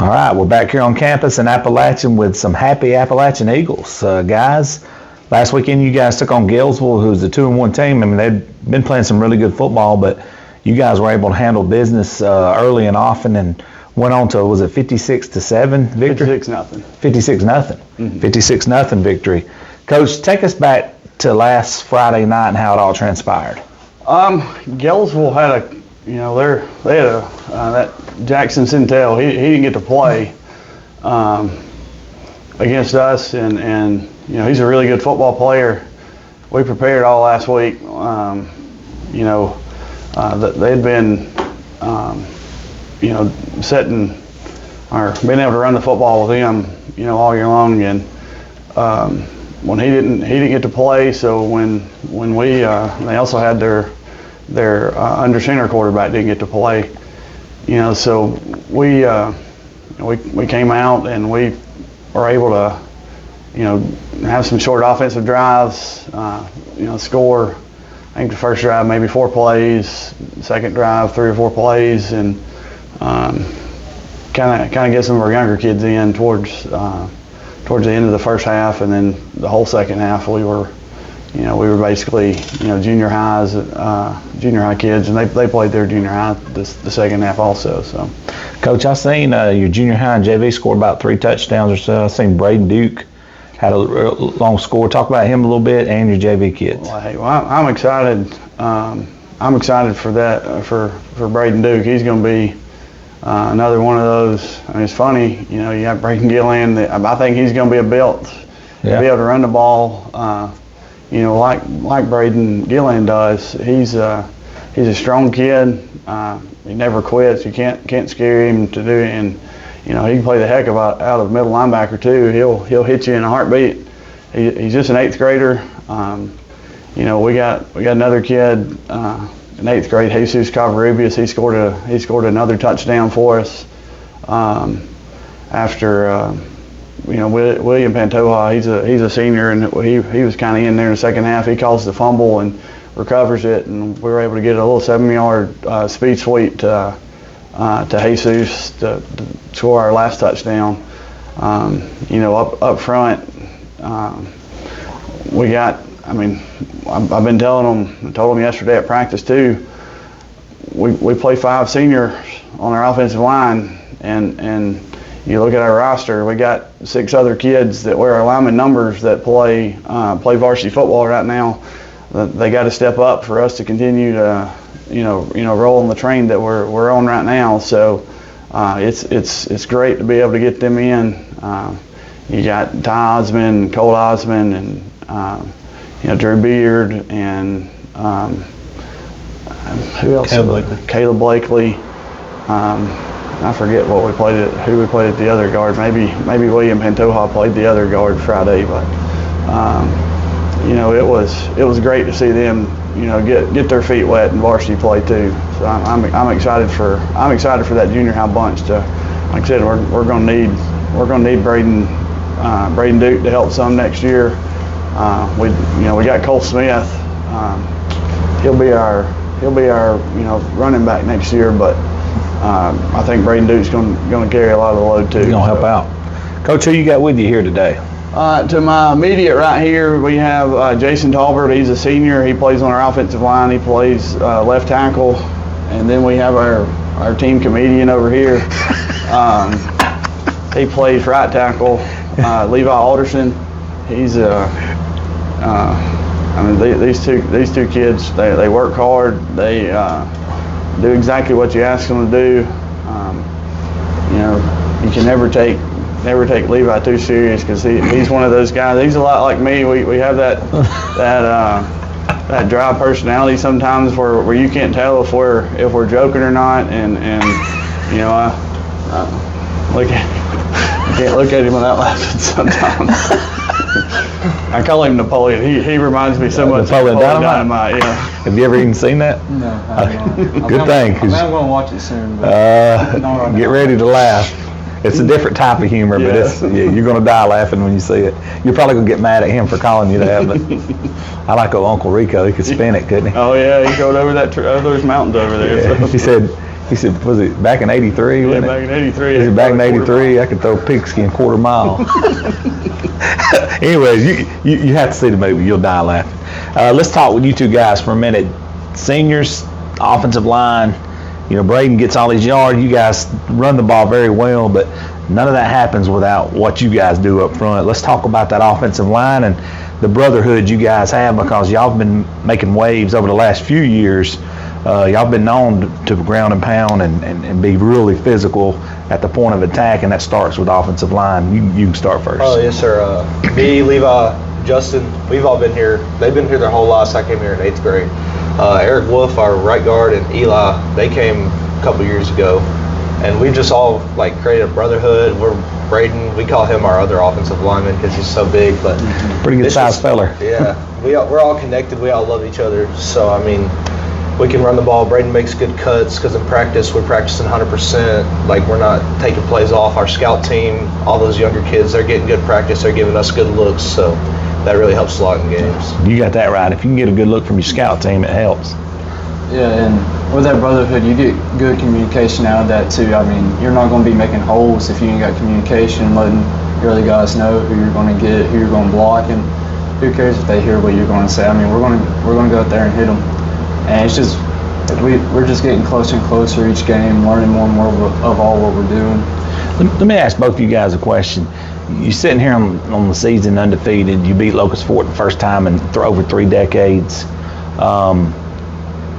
All right, we're back here on campus in Appalachian with some happy Appalachian Eagles. Guys, last weekend you guys took on Galesville, who's a 2-1 team. I mean, they've been playing some really good football, but you guys were able to handle business early and often and went on to, was it 56-7 victory? 56-0. 56-0. 56-0 victory. Coach, take us back to last Friday night and how it all transpired. Galesville had that Jackson Sintel. He didn't get to play against us, and he's a really good football player. We prepared all last week. They'd been setting or being able to run the football with him, all year long, and when he didn't get to play. So when we they also had their under center quarterback didn't get to play, so we came out and we were able to have some short offensive drives, score. I think the first drive maybe 4 plays, second drive 3 or 4 plays, and kind of get some of our younger kids in towards the end of the first half, and then the whole second half we were basically junior high kids, and they played their junior high the second half also. So, Coach, I seen your junior high and JV scored about 3 touchdowns or so. I seen Braden Duke had a long score. Talk about him a little bit and your JV kids. Well, I'm excited. I'm excited for that for Braden Duke. He's going to be another one of those. I mean, it's funny. You have Braden Gillian. I think he's going to be to be able to run the ball. Like Braden Gillian does. He's a strong kid. He never quits. You can't scare him to do it, and he can play the heck out of middle linebacker too. He'll hit you in a heartbeat. He's just an 8th grader. We got another kid in 8th grade, Jesus Covarrubias. He scored another touchdown for us. After William Pantoja, he's a senior, and he was kind of in there in the second half. He caused the fumble and recovers it, and we were able to get a little 7-yard speed sweep to Jesus to score our last touchdown. Up front, we got. I mean, I've been telling them. I told them yesterday at practice too. We play 5 seniors on our offensive line, and you look at our roster, we got 6 other kids that wear our lineman numbers that play varsity football right now. They got to step up for us to continue to, roll on the train that we're on right now. So it's great to be able to get them in. You got Ty Osmond, Cole Osmond, and Drew Beard, and who else? Caleb Blakely. I forget who we played at the other guard. Maybe William Pantoja played the other guard Friday, but it was great to see them get their feet wet in varsity play too. So I'm excited for that junior high bunch to, like I said, we're going to need Braden Duke to help some next year. We got Cole Smith. He'll be our running back next year, but I think Braden Duke's going to carry a lot of the load too. He's going to help out. Coach, who you got with you here today? To my immediate right here, we have Jason Talbert. He's a senior. He plays on our offensive line. He plays left tackle. And then we have our team comedian over here. He plays right tackle. Levi Alderson. He's these two kids. They work hard. They do exactly what you ask them to do. You can never take Levi too serious, because he's one of those guys. He's a lot like me. We have that dry personality sometimes where you can't tell if we're joking or not, and I can't look at him without laughing sometimes. I call him Napoleon. He reminds me so much of Napoleon Dynamite. Yeah. Have you ever even seen that? No. Good thing. I'm going to watch it soon. Get ready to laugh. It's a different type of humor, but you're going to die laughing when you see it. You're probably going to get mad at him for calling you that, but I like old Uncle Rico. He could spin it, couldn't he? Oh, yeah. He rode over those mountains over there. Yeah. So. He said, He said, was it back in '83? Yeah, back in '83. Is it back in '83? I could throw a pigskin quarter mile. Anyways, you have to see the movie. You'll die laughing. Let's talk with you two guys for a minute. Seniors, offensive line. You know, Braden gets all these yards. You guys run the ball very well, but none of that happens without what you guys do up front. Let's talk about that offensive line and the brotherhood you guys have, because y'all have been making waves over the last few years. Y'all have been known to ground and pound and be really physical at the point of attack, and that starts with offensive line. You can start first. Oh, yes, sir. Me, Levi, Justin, we've all been here. They've been here their whole lives. I came here in 8th grade. Eric Wolf, our right guard, and Eli, they came a couple years ago. And we just all like created a brotherhood. We're Braden, we call him our other offensive lineman because he's so big. But pretty good sized feller. Yeah, we're all connected. We all love each other. So, I mean, we can run the ball. Braden makes good cuts because in practice we're practicing 100%. Like, we're not taking plays off. Our scout team, all those younger kids, they're getting good practice. They're giving us good looks. So that really helps a lot in games. You got that right. If you can get a good look from your scout team, it helps. Yeah, and with that brotherhood, you get good communication out of that too. I mean, you're not going to be making holes if you ain't got communication, letting your other guys know who you're going to get, who you're going to block, and who cares if they hear what you're going to say. I mean, we're going to go out there and hit them, and it's just we're just getting closer and closer each game, learning more and more of all what we're doing. Let me ask both of you guys a question. You're sitting here on the season undefeated. You beat Locust Fort the first time in over 3 decades.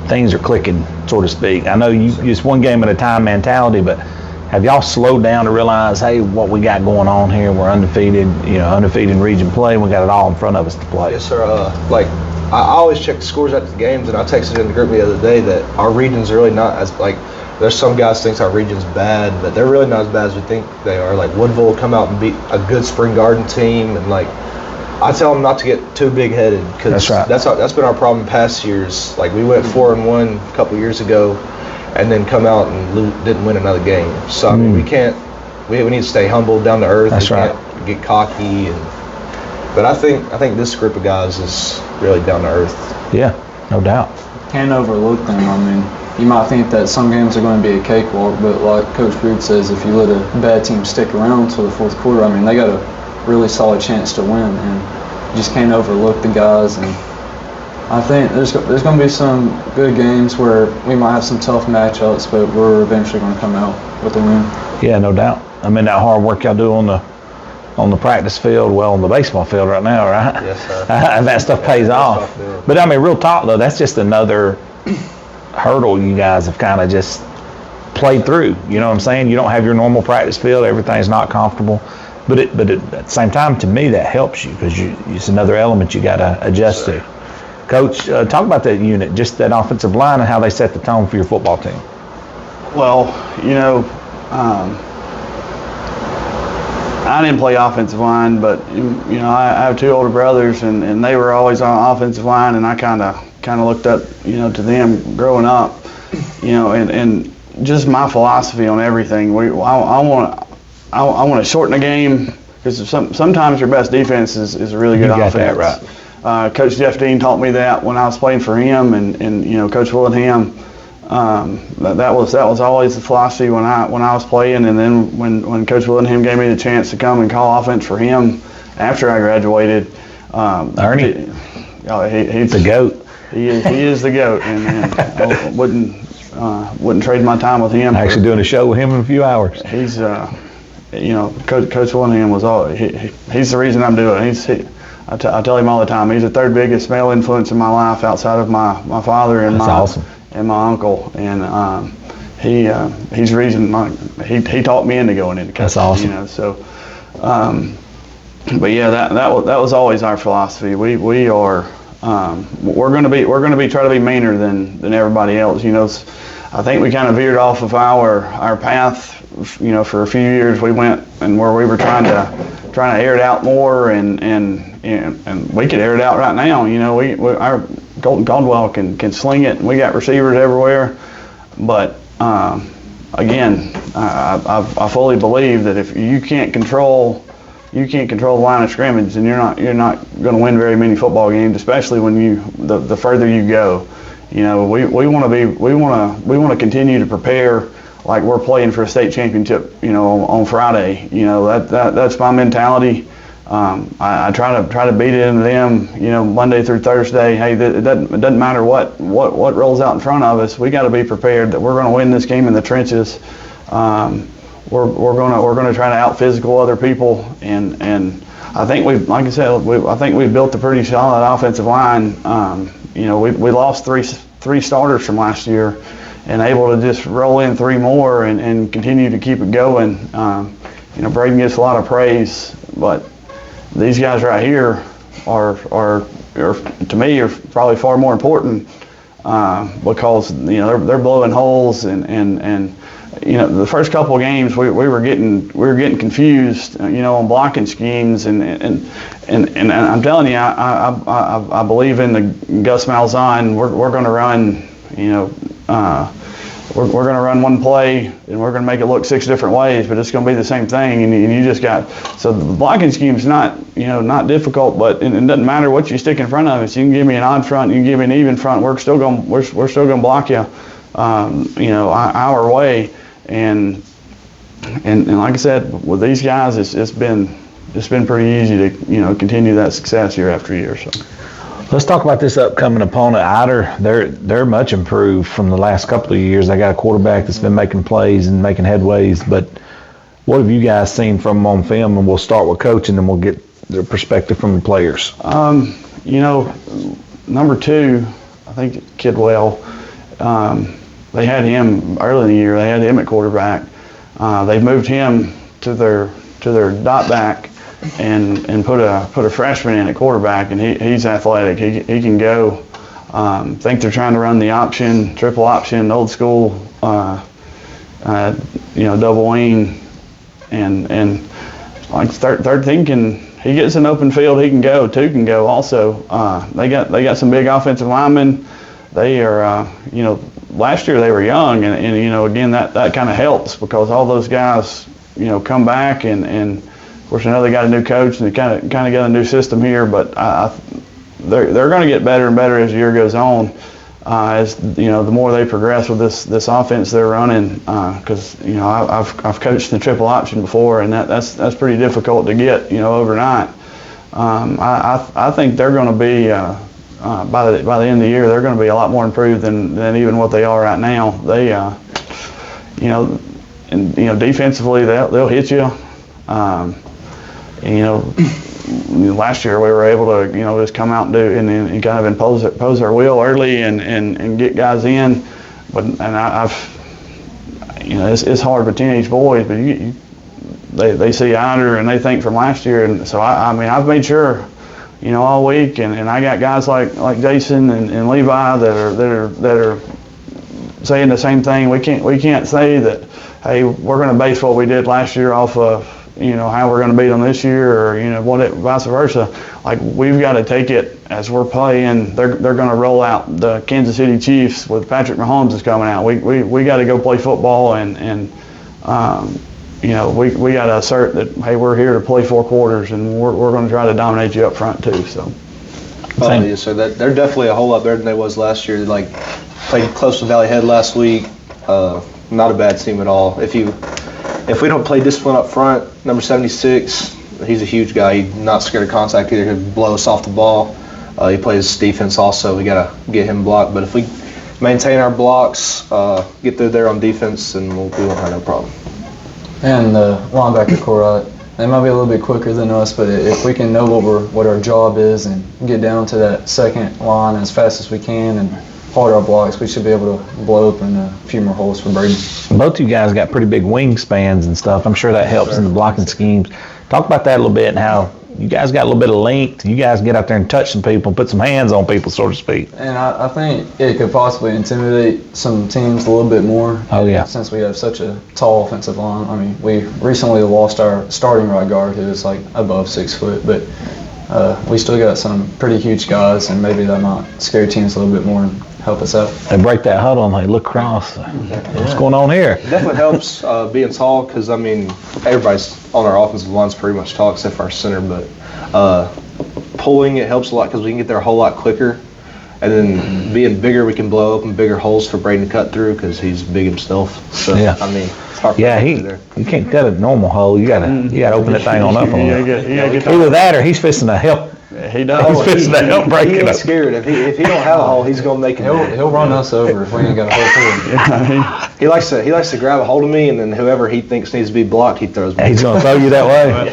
Things are clicking, so to speak. I know you just one game at a time mentality, but have y'all slowed down to realize, hey, what we got going on here? We're undefeated, undefeated in region play. We got it all in front of us to play. Yes, sir. Like, I always check the scores after the games, and I texted in the group the other day that our region's really not as, like, there's some guys think our region's bad, but they're really not as bad as we think they are. Like, Woodville will come out and beat a good Spring Garden team, and, like, I tell them not to get too big-headed, because that's right. That's been our problem in past years. Like, we went 4-1 a couple years ago, and then come out and didn't win another game. So I mean, we need to stay humble, down to earth. That's right. Can't get cocky, but I think this group of guys is really down to earth. Yeah, no doubt. Can't overlook them. I mean, you might think that some games are going to be a cakewalk, but like Coach Brood says, if you let a bad team stick around until the fourth quarter, I mean, they got a really solid chance to win, and you just can't overlook the guys. And I think there's going to be some good games where we might have some tough matchups, but we're eventually going to come out with a win. Yeah, no doubt. I mean, that hard work y'all do on the practice field, well, on the baseball field right now, right? Yes, sir. And that stuff pays off. But I mean, real talk though, that's just another hurdle you guys have kind of just played through. You know what I'm saying? You don't have your normal practice field. Everything's not comfortable. But at the same time, to me, that helps you because it's another element you got to adjust to. Coach, talk about that unit, just that offensive line and how they set the tone for your football team. Well, I didn't play offensive line, but I have 2 older brothers, and they were always on offensive line, and I kind of looked up, to them growing up, and just my philosophy on everything. I want to shorten the game because sometimes your best defense is a really good offense. You got that right. Coach Jeff Dean taught me that when I was playing for him, and Coach Willingham. That was always the philosophy when I was playing, and then when Coach Willingham gave me the chance to come and call offense for him after I graduated. Ernie, he's the GOAT. He is the GOAT, and I wouldn't trade my time with him. Actually doing a show with him in a few hours. He's Coach Willingham was he's the reason I'm doing it. I tell him all the time, he's the 3rd biggest male influence in my life outside of my father and awesome. And my uncle, and he's the reason he taught me into going into coaching. That's awesome. But yeah, that was always our philosophy. We are we're going to be try to be meaner than everybody else. I think we kind of veered off of our path. For a few years we went and where we were trying to air it out more, and we could air it out right now. Our Colton Caldwell can sling it, and we got receivers everywhere. But again, I fully believe that if you can't control the line of scrimmage, then you're not going to win very many football games, especially when the further you go. You know, we want to continue to prepare like we're playing for a state championship, you know, on Friday. You know, that's my mentality. I try to beat it into them, you know, Monday through Thursday. Hey, it doesn't matter what rolls out in front of us. We got to be prepared that we're going to win this game in the trenches. We're going to try to out physical other people, and I think like I said, I think we've built a pretty solid offensive line. You know, we lost three starters from last year, and able to just roll in 3 more and continue to keep it going. You know, Braden gets a lot of praise, but these guys right here are to me are probably far more important because you know they're blowing holes and you know the first couple of games we were getting confused, you know, on blocking schemes and I'm telling you I believe in the Gus Malzahn. We're going to run, you know. We're going to run one play and we're going to make it look 6 different ways, but it's going to be the same thing. And you just got, so the blocking scheme is not difficult, but it doesn't matter what you stick in front of us. You can give me an odd front, you can give me an even front. We're still going to block you, you know, our way. And like I said, with these guys, it's been pretty easy to, you know, continue that success year after year. So. Let's talk about this upcoming opponent, Ider. They're much improved from the last couple of years. They got a quarterback that's been making plays and making headways. But what have you guys seen from them on film? And we'll start with coach, and then we'll get their perspective from the players. You know, number 2, I think Kidwell. They had him early in the year. They had him at quarterback. They moved him to their dot back. And put a freshman in at quarterback, and he's athletic. He can go. Think they're trying to run the option, triple option, old school, you know, double wing, and like third thinking. He gets an open field, he can go. 2 can go also. They got some big offensive linemen. They are, you know, last year they were young, and you know, again that kind of helps because all those guys, you know, come back and. Of course, I know they got a new coach and they kind of got a new system here, but they're going to get better and better as the year goes on. As you know, the more they progress with this offense they're running, because you know I've coached the triple option before, and that's pretty difficult to get, you know, overnight. I think they're going to be by the end of the year they're going to be a lot more improved than even what they are right now. They you know, and you know defensively they'll hit you. You know, last year we were able to, you know, just come out and do and kind of impose our will early and get guys in. But I've, you know, it's hard for teenage boys, but they see Ider and they think from last year, and so I mean I've made sure, you know, all week, and I got guys like Jason and Levi that are saying the same thing. We can't say that, hey, we're going to base what we did last year off of, you know, how we're going to beat them this year, or you know, vice versa. Like we've got to take it as we're playing. They're going to roll out the Kansas City Chiefs with Patrick Mahomes is coming out. We got to go play football and you know, we got to assert that, hey, we're here to play 4 quarters, and we're going to try to dominate you up front too. So. Yes, sir. They're definitely a whole lot better than they was last year. Like played close to Valley Head last week. Not a bad team at all. If we don't play discipline up front, number 76, he's a huge guy. He's not scared of contact either. He'll blow us off the ball. He plays defense also. We got to get him blocked. But if we maintain our blocks, get through there on defense, and we won't have no problem. And the linebacker core, they might be a little bit quicker than us, but if we can know what our job is and get down to that second line as fast as we can and hold our blocks, we should be able to blow open a few more holes for Braden. Both you guys got pretty big wingspans and stuff. I'm sure that helps in the blocking schemes. Talk about that a little bit and how you guys got a little bit of length. You guys get out there and touch some people, put some hands on people, so to speak. And I think it could possibly intimidate some teams a little bit more. Oh, yeah. Since we have such a tall offensive line. I mean, we recently lost our starting right guard, who is like above 6 foot, but we still got some pretty huge guys, and maybe that might scare teams a little bit more and help us out. They break that huddle and they look across. What's going on here? It definitely helps being tall, because, I mean, everybody's on our offensive line's pretty much tall except for our center, but pulling, it helps a lot because we can get there a whole lot quicker. And then being bigger, we can blow open bigger holes for Braden to cut through because he's big himself. So, Yeah. I mean, it's hard for Yeah, him to do there. you can't cut a normal hole. You gotta open that thing on up a You little. gotta get Either that or he's fixing to help. He does. He's fixing to help break He it ain't up. scared. If he don't have a hole, he's gonna make it. He'll run us over if we ain't got a hole for him. He likes to grab a hold of me, and then whoever he thinks needs to be blocked, he throws me. He's gonna throw you that way.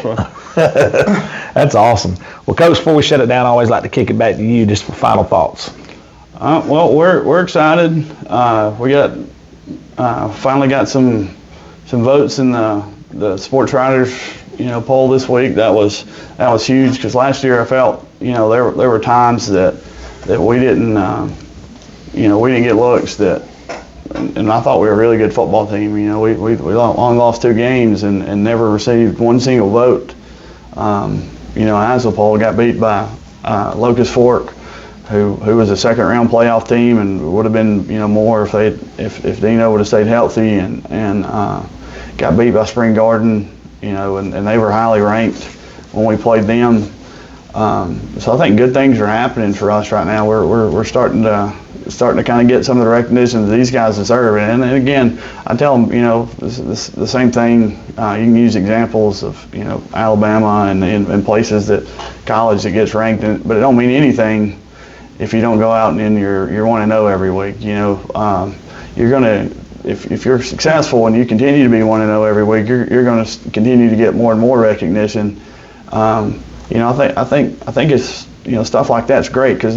That's awesome. Well, Coach, before we shut it down, I always like to kick it back to you just for final thoughts. Well, we're excited. We got finally got some votes in the sports writers poll this week. That was huge because last year I felt there were times that we didn't we didn't get looks that. And I thought we were a really good football team. We only lost 2 games and never received one single vote. Azapole got beat by Locust Fork, who was a second-round playoff team and would have been more if Dino would have stayed healthy, and got beat by Spring Garden, and they were highly ranked when we played them. So I think good things are happening for us right now. We're starting to kind of get some of the recognition that these guys deserve. And again, I tell them, the same thing. You can use examples of, Alabama and places that college that gets ranked, but it don't mean anything if you don't go out and you're 1-0 every week. You're gonna, if you're successful and you continue to be 1-0 every week, you're going to continue to get more and more recognition. I think it's stuff like that's great because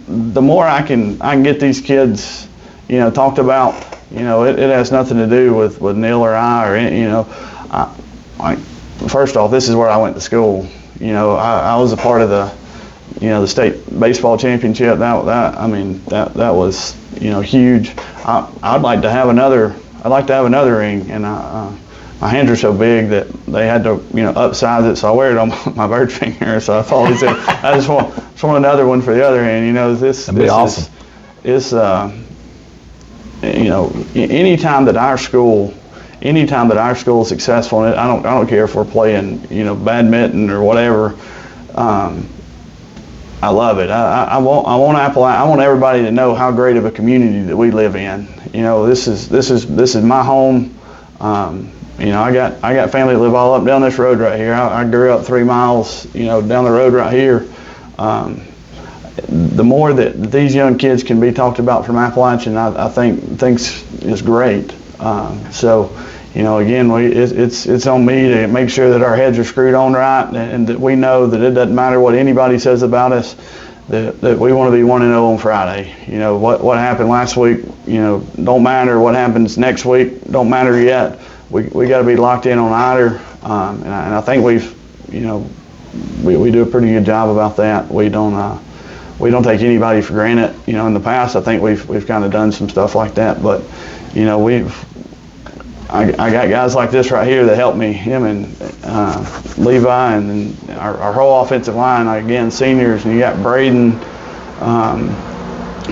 the more I can get these kids talked about, it has nothing to do with Neil or I or first off, this is where I went to school. I was a part of the state baseball championship. That was huge. I'd like to have another ring, and my hands are so big that they had to upsize it, so I wear it on my bird finger. So I thought I just want another one for the other hand. That'd be awesome. Anytime that our school is successful, and I don't care if we're playing badminton or whatever. I love it. I want everybody to know how great of a community that we live in. This is my home. I got family that live all up down this road right here. I grew up 3 miles, down the road right here. The more that these young kids can be talked about from Appalachian, I think is great. Again, it's on me to make sure that our heads are screwed on right, and that we know that it doesn't matter what anybody says about us, that we want to be 1-0 on Friday. What happened last week, don't matter. What happens next week, don't matter yet. We got to be locked in on either, and I think we do a pretty good job about that. We don't take anybody for granted. In the past, I think we've kind of done some stuff like that, but I got guys like this right here that help me, him and Levi, and our whole offensive line, again, seniors, and you got Braden,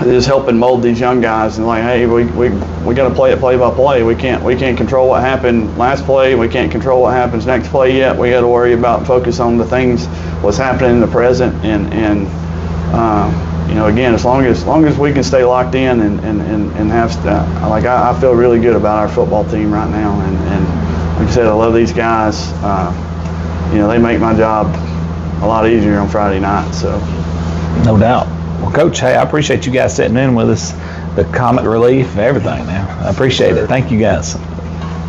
is helping mold these young guys, and hey, we got to play it play by play. We can't control what happened last play. We can't control what happens next play yet. We got to worry about and focus on the things, what's happening in the present, and again, as long as we can stay locked in and have I feel really good about our football team right now, and like I said, I love these guys. They make my job a lot easier on Friday night. So, no doubt. Well, Coach, hey, I appreciate you guys sitting in with us, the comic relief, everything. Now, I appreciate it. Thank you guys.